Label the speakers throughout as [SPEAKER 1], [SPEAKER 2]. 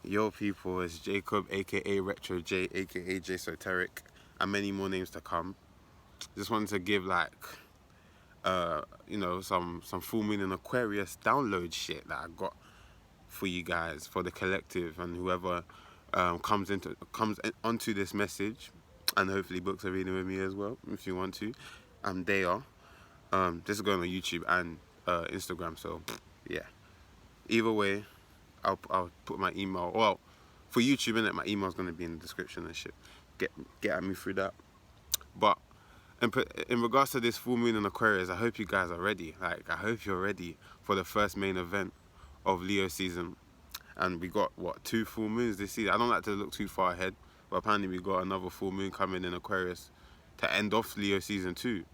[SPEAKER 1] Yo people, it's Jacob aka Retro J aka J Soteric and many more names to come. Just wanted to give like some full moon and Aquarius download shit that I got for you guys, for the collective and whoever onto this message, and hopefully books a reading with me as well if you want to. They are. This is going on YouTube and Instagram, so yeah. Either way, I'll put my email. Well, for YouTube, innit, my email's gonna be in the description and shit. Get at me through that. But in regards to this full moon in Aquarius, I hope you guys are ready. Like, I hope you're ready for the first main event of Leo season. And we got what, 2 full moons this season. I don't like to look too far ahead, but apparently we got another full moon coming in Aquarius to end off Leo season 2.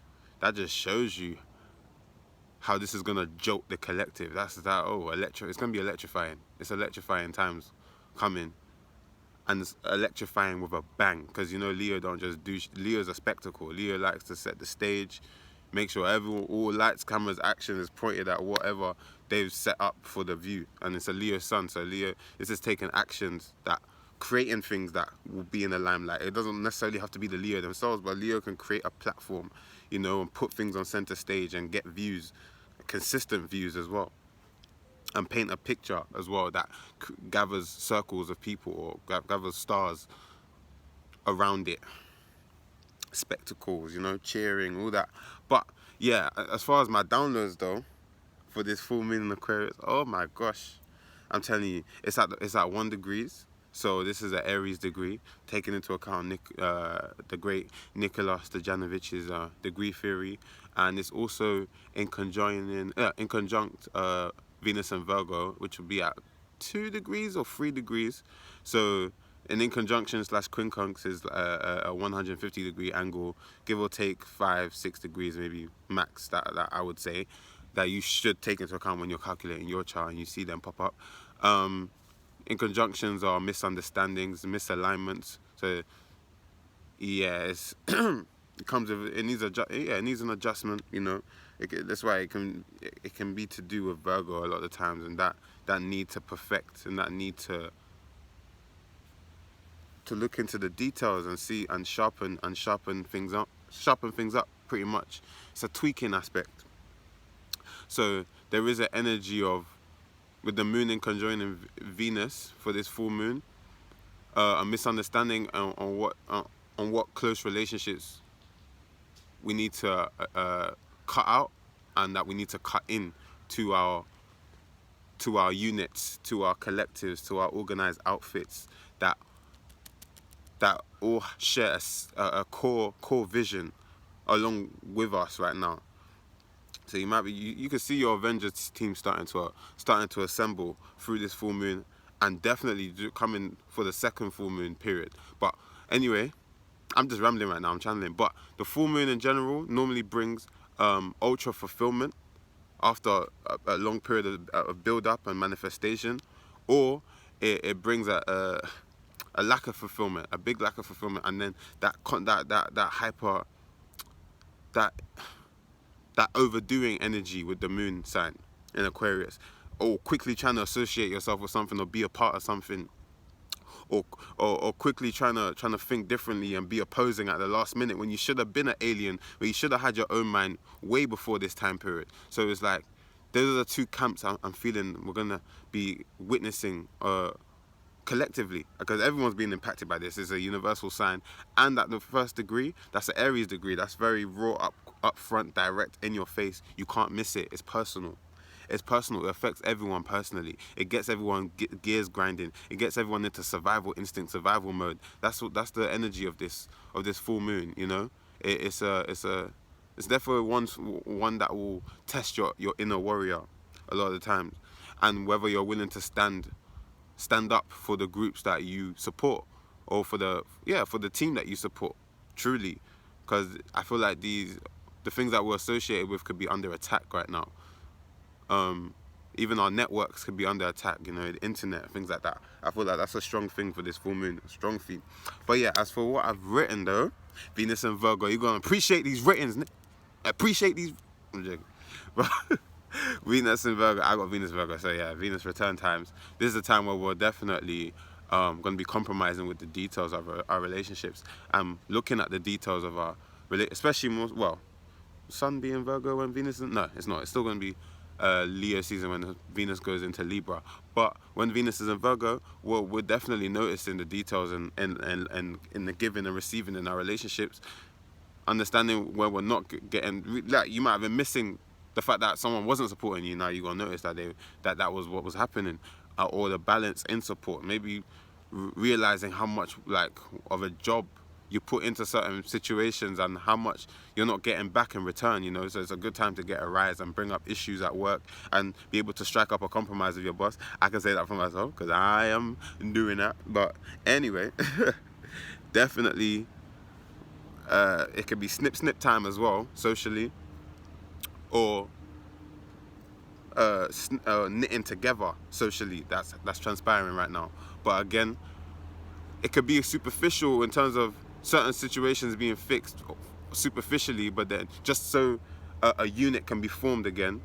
[SPEAKER 1] That just shows you how this is gonna jolt the collective. That's that. It's gonna be electrifying. It's electrifying times coming, and it's electrifying with a bang. Because you know Leo don't just do. Leo's a spectacle. Leo likes to set the stage, make sure all lights, cameras, action is pointed at whatever they've set up for the view. And it's a Leo sun, so Leo is just taking actions that creating things that will be in the limelight. It doesn't necessarily have to be the Leo themselves, but Leo can create a platform, and put things on center stage and get views, consistent views as well, and paint a picture as well that gathers circles of people or gathers stars around it, spectacles, cheering, all that. But yeah, as far as my downloads though, for this full moon in Aquarius, oh my gosh, I'm telling you, it's at 1 degrees. So this is an Aries degree, taking into account the great Nicholas Stojanovich's degree theory, and it's also in conjunct Venus and Virgo, which will be at 2 degrees or 3 degrees. So an in conjunction / quincunx is a 150-degree angle, give or take 5-6 degrees maybe max. That I would say that you should take into account when you're calculating your chart and you see them pop up. In conjunctions are misunderstandings, misalignments. So yeah, it comes with, it needs an adjustment. That's why it can be to do with Virgo a lot of the times, and that need to perfect, and that need to look into the details and see and sharpen things up pretty much. It's a tweaking aspect. So there is an energy of, with the moon in conjoining Venus for this full moon, a misunderstanding on what close relationships we need to cut out, and that we need to cut in to our units, to our collectives, to our organized outfits that all share a core vision along with us right now. So you can see your Avengers team starting to assemble through this full moon, and definitely coming for the second full moon period. But anyway, I'm just rambling right now. I'm channeling. But the full moon in general normally brings ultra fulfillment after a long period of build up and manifestation, or it brings a lack of fulfillment, a big lack of fulfillment, and then that overdoing energy with the moon sign in Aquarius, or quickly trying to associate yourself with something or be a part of something, or quickly trying to think differently and be opposing at the last minute when you should have been an alien, where you should have had your own mind way before this time period. So it's like those are the 2 camps I'm feeling we're gonna be witnessing collectively, because everyone's being impacted by this. It's a universal sign, and at the first degree, that's an Aries degree. That's very raw, up front, direct, in your face. You can't miss it. It's personal. It affects everyone personally. It gets everyone gears grinding. It gets everyone into survival instinct, survival mode. That's the energy of this full moon. It's definitely one that will test your inner warrior a lot of the times, and whether you're willing to stand up for the groups that you support, or for the team that you support, truly. Because I feel like the things that we're associated with could be under attack right now. Even our networks could be under attack, the internet, things like that. I feel like that's a strong thing for this full moon, a strong theme. But yeah, as for what I've written though, Venus and Virgo, you're gonna appreciate these writtens. Appreciate these. I'm joking. Venus and Virgo. I got Venus Virgo, so yeah, Venus return times. This is a time where we're definitely going to be compromising with the details of our relationships and looking at the details of our especially more well, Sun being Virgo when Venus is no, it's not. It's still going to be Leo season when Venus goes into Libra. But when Venus is in Virgo, we're definitely noticing the details and in the giving and receiving in our relationships, understanding where we're not getting, like you might have been missing the fact that someone wasn't supporting you. Now you're gonna notice that that was what was happening, or the balance in support. Maybe realizing how much like of a job you put into certain situations and how much you're not getting back in return, you know. So it's a good time to get a rise and bring up issues at work and be able to strike up a compromise with your boss. I can say that for myself because I am doing that. But anyway, definitely it could be snip time as well, socially, or knitting together socially. That's transpiring right now. But again, it could be superficial in terms of certain situations being fixed superficially, but then just so a unit can be formed again.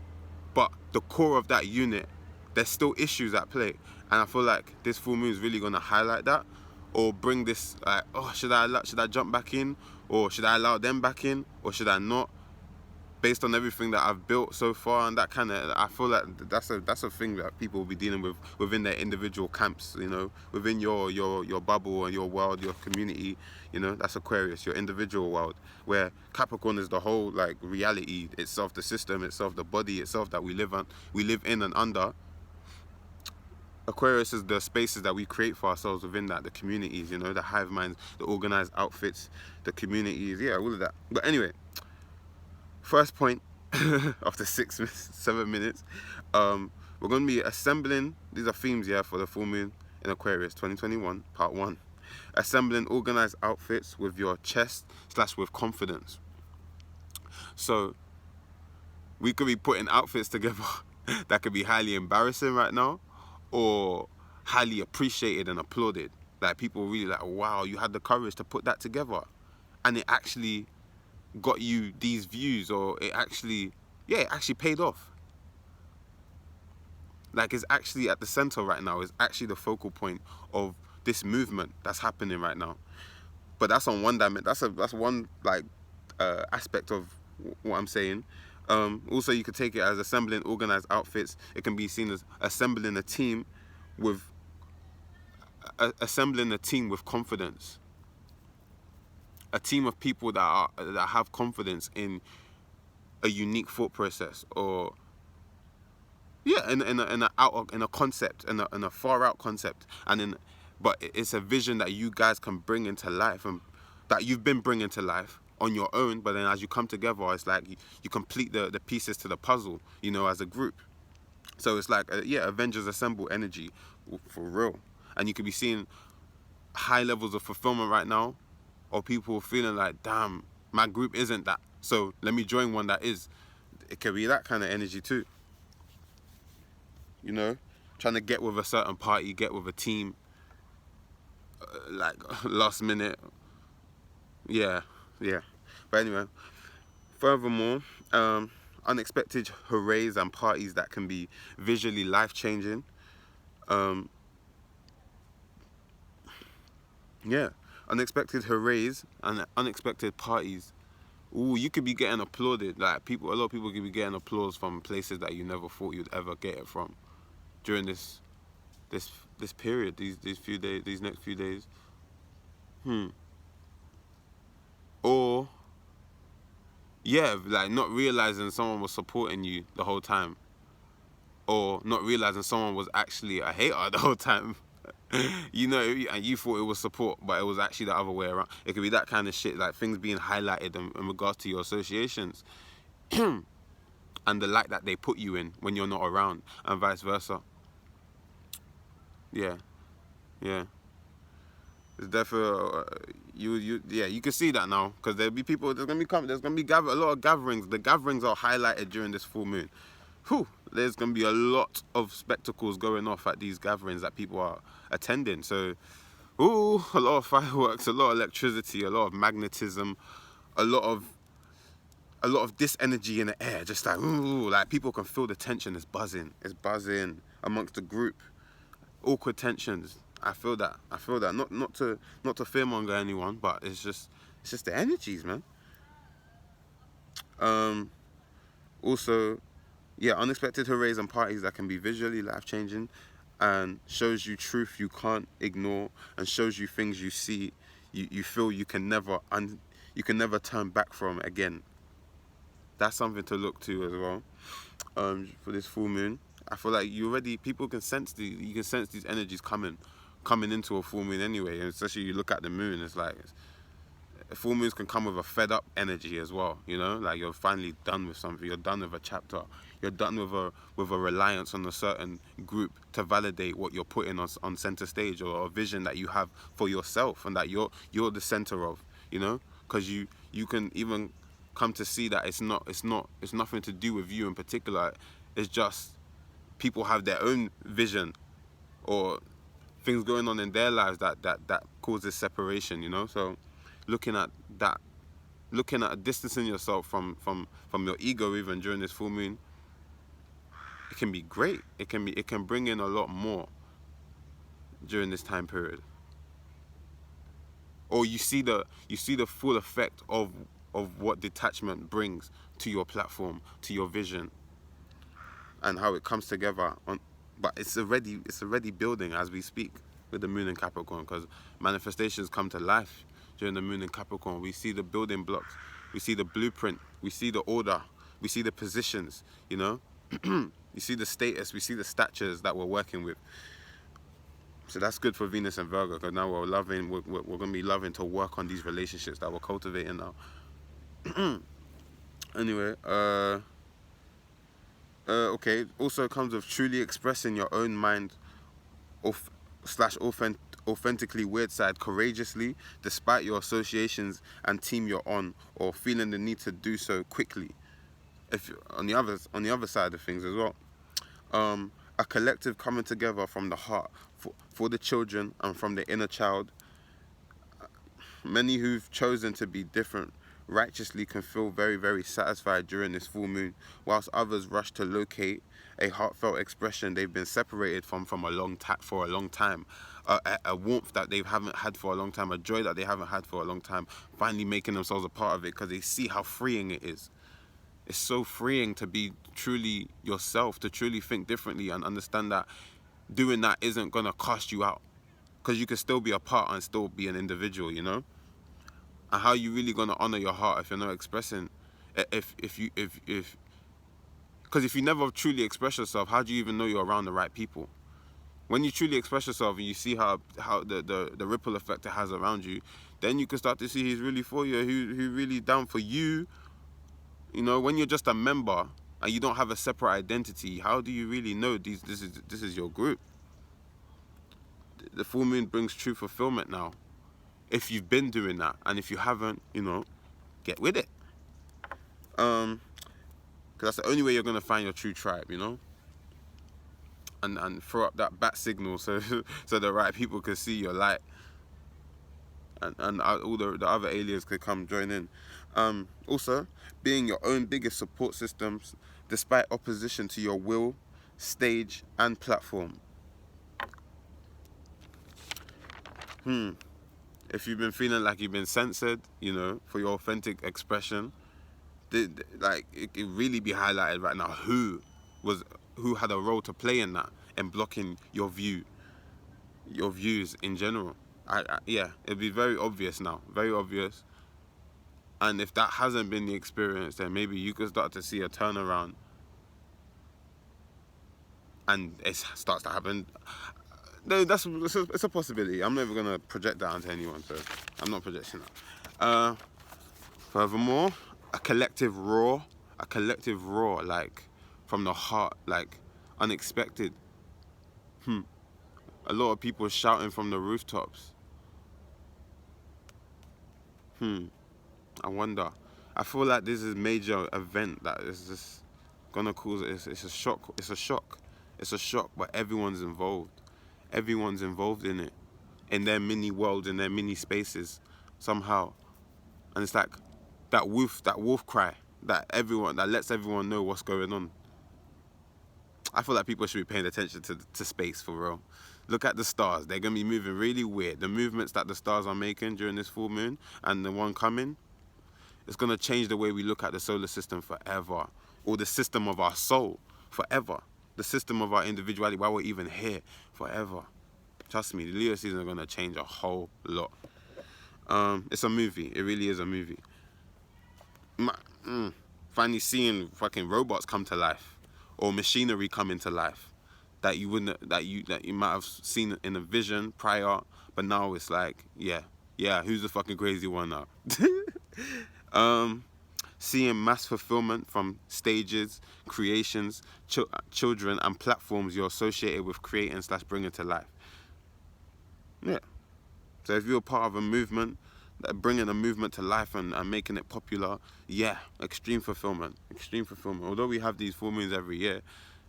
[SPEAKER 1] But the core of that unit, there's still issues at play, and I feel like this full moon is really gonna highlight that, or bring this like, oh, should I jump back in, or should I allow them back in, or should I not? Based on everything that I've built so far, and that kind of, I feel like that's a thing that people will be dealing with within their individual camps, you know, within your bubble and your world, your community, you know. That's Aquarius, your individual world, where Capricorn is the whole like reality itself, the system itself, the body itself that we live in and under. Aquarius is the spaces that we create for ourselves within that, the communities, you know, the hive minds, the organized outfits, the communities, yeah, all of that. But anyway, first point, after 7 minutes, we're going to be assembling, these are themes, yeah, for the full moon in Aquarius 2021, part 1. Assembling organized outfits with your chest / with confidence. So, we could be putting outfits together that could be highly embarrassing right now, or highly appreciated and applauded. Like, people really like, wow, you had the courage to put that together. And it actually got you these views, or it actually paid off. Like, it's actually at the center right now. It's actually the focal point of this movement that's happening right now. But that's on one dimension. That's one like aspect of what I'm saying. Also, you could take it as assembling organized outfits. It can be seen as assembling a team with confidence. A team of people that have confidence in a unique thought process, or in a concept, in a far out concept, but it's a vision that you guys can bring into life, and that you've been bringing to life on your own. But then as you come together, it's like you complete the pieces to the puzzle, you know, as a group. So it's like Avengers Assemble energy for real. And you could be seeing high levels of fulfillment right now, or people feeling like, damn, my group isn't that, so let me join one that is. It could be that kind of energy too, you know, trying to get with a certain party, get with a team, like last minute. Yeah. But anyway, furthermore, unexpected hoorays and parties that can be visually life-changing. Unexpected hoorays and unexpected parties. Ooh, you could be getting applauded. Like, a lot of people could be getting applause from places that you never thought you'd ever get it from during this period, these next few days. Or like not realizing someone was supporting you the whole time, or not realizing someone was actually a hater the whole time. You know, and you thought it was support, but it was actually the other way around. It could be that kind of shit, like things being highlighted in regards to your associations and the light that they put you in when you're not around, and vice versa. Yeah. It's definitely you can see that now, because there'll be people. There's gonna be a lot of gatherings. The gatherings are highlighted during this full moon. There's gonna be a lot of spectacles going off at these gatherings that people are attending. So, a lot of fireworks, a lot of electricity, a lot of magnetism, a lot of a lot of this energy in the air, just like, ooh, like people can feel the tension. It's buzzing amongst the group. Awkward tensions. I feel that. Not to fearmonger anyone, but it's just the energies, man. Um, Also, yeah, unexpected hoorays and parties that can be visually life changing, and shows you truth you can't ignore, and shows you things you see, you feel you can never turn back from again. That's something to look to as well. For this full moon, I feel like people can sense these energies coming into a full moon anyway, and especially you look at the moon, it's like full moons can come with a fed up energy as well, you know, like you're finally done with something, you're done with a chapter, you're done with a reliance on a certain group to validate what you're putting on center stage, or a vision that you have for yourself and that you're the center of, you know, because you can even come to see that it's nothing to do with you in particular. It's just people have their own vision or things going on in their lives that causes separation, you know. So looking at that, looking at distancing yourself from your ego even during this full moon, it can be great. It can bring in a lot more during this time period. Or you see the full effect of what detachment brings to your platform, to your vision, and how it comes together on. But it's already building as we speak with the moon in Capricorn, because manifestations come to life during the moon in Capricorn. We see the building blocks, we see the blueprint, we see the order, we see the positions, you know. You see the status, we see the statures that we're working with. So that's good for Venus and Virgo, because now we're going to be loving to work on these relationships that we're cultivating now. Anyway, okay, also comes with truly expressing your own mind of slash authentically weird side courageously, despite your associations and team you're on, or feeling the need to do so quickly. If on the other side of things as well, a collective coming together from the heart for the children and from the inner child. Many who've chosen to be different righteously can feel very, very satisfied during this full moon, whilst others rush to locate a heartfelt expression they've been separated from for a long time, a warmth that they haven't had for a long time, a joy that they haven't had for a long time, finally making themselves a part of it because they see how freeing it is. It's so freeing to be truly yourself, to truly think differently and understand that doing that isn't gonna cost you out, because you can still be a part and still be an individual, you know. And how you really gonna honor your heart if you're not expressing, if because if you never truly express yourself, how do you even know you're around the right people? When you truly express yourself and you see how the ripple effect it has around you, then you can start to see who's really for you, who really down for you. You know, when you're just a member and you don't have a separate identity, how do you really know this is your group? The full moon brings true fulfillment now. If you've been doing that, and if you haven't, you know, get with it. Because that's the only way you're gonna find your true tribe, you know. And throw up that bat signal so so the right people can see your light, and all the other aliens could come join in. Also, being your own biggest support systems despite opposition to your will, stage, and platform. If you've been feeling like you've been censored, you know, for your authentic expression, like it really be highlighted right now who had a role to play in that and blocking your views in general. Yeah, it'd be very obvious now, very obvious. And if that hasn't been the experience, then maybe you could start to see a turnaround, and it starts to happen. No, it's a possibility. I'm never gonna project that onto anyone, so I'm not projecting that. Furthermore, a collective roar, like from the heart, like unexpected. A lot of people shouting from the rooftops. I wonder. I feel like this is a major event that is just gonna cause it's a shock. It's a shock. It's a shock, but everyone's involved. Everyone's involved in it, in their mini world, in their mini spaces, somehow. And it's like that wolf cry. that lets everyone know what's going on. I feel like people should be paying attention to space for real. Look at the stars. They're going to be moving really weird. The movements that the stars are making during this full moon and the one coming, it's going to change the way we look at the solar system forever. Or the system of our soul forever. The system of our individuality, why we're even here forever. Trust me, the Leo season is going to change a whole lot. It's a movie. It really is a movie. Finally seeing fucking robots come to life, or machinery come into life that you might have seen in a vision prior, but now it's like, yeah, who's the fucking crazy one now? Seeing mass fulfillment from stages, creations, children, and platforms you're associated with creating / bringing to life. Yeah. So if you're part of a movement, bringing a movement to life and making it popular, yeah, extreme fulfillment. Although we have these full moons every year,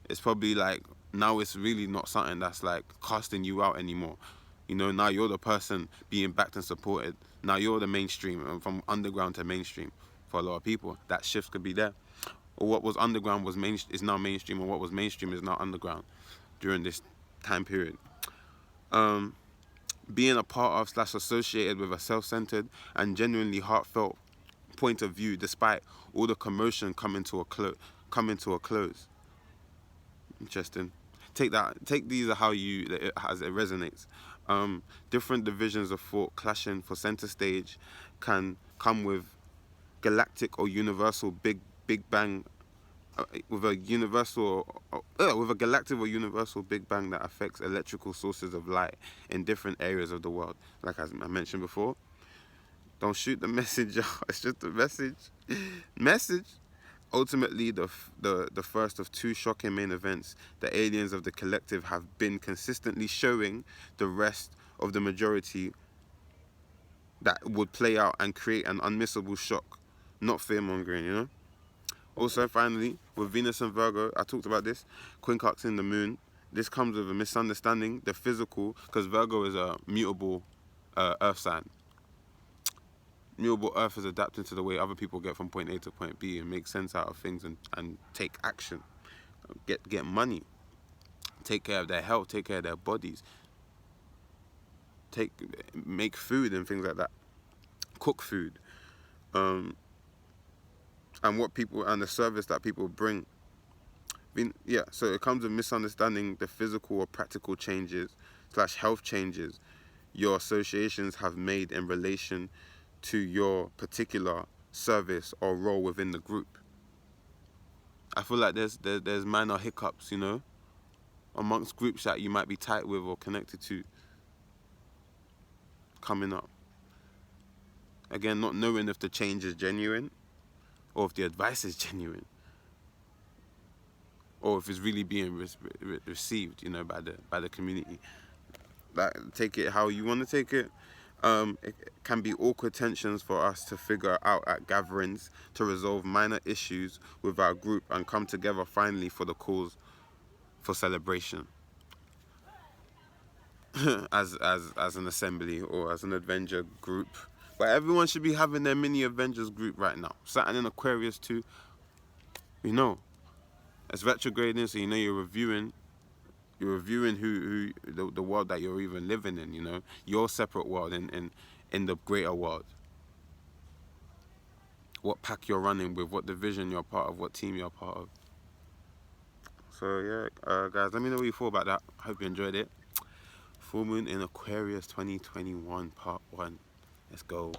[SPEAKER 1] it's probably like, now it's really not something that's like casting you out anymore. You know, now you're the person being backed and supported. Now you're the mainstream, from underground to mainstream for a lot of people. That shift could be there. Or what was underground is now mainstream, or what was mainstream is now underground during this time period. Being a part of / associated with a self-centered and genuinely heartfelt point of view, despite all the commotion coming to a close. Interesting. Take these as it resonates. Different divisions of thought clashing for center stage can come with galactic or universal big bang, with a galactic or universal big bang that affects electrical sources of light in different areas of the world. Like I mentioned before, don't shoot the messenger. It's just a message. Ultimately, the first of two shocking main events the aliens of the collective have been consistently showing the rest of the majority that would play out and create an unmissable shock, not fear-mongering, you know? Also, finally, with Venus and Virgo, I talked about this, quincunxing the moon. This comes with a misunderstanding, the physical, because Virgo is a mutable earth sign. Mutable earth is adapting to the way other people get from point A to point B and make sense out of things and take action, get money, take care of their health, take care of their bodies, make food and things like that, cook food, and the service that people bring. So it comes with misunderstanding the physical or practical changes / health changes your associations have made in relation to your particular service or role within the group. I feel like there's minor hiccups, you know, amongst groups that you might be tight with or connected to coming up. Again, not knowing if the change is genuine or if the advice is genuine or if it's really being received, you know, by the community. Like, take it how you want to take it. It can be awkward tensions for us to figure out at gatherings to resolve minor issues with our group and come together finally for the cause for celebration. as an assembly or as an Avenger group. But everyone should be having their mini Avengers group right now. Saturn in Aquarius too. You know, it's retrograding, so you know you're reviewing who the world that you're even living in, you know, your separate world in the greater world. What pack you're running with, what division you're part of, what team you're part of. So yeah, guys, let me know what you thought about that. I hope you enjoyed it. Full moon in Aquarius 2021 part 1. Let's go.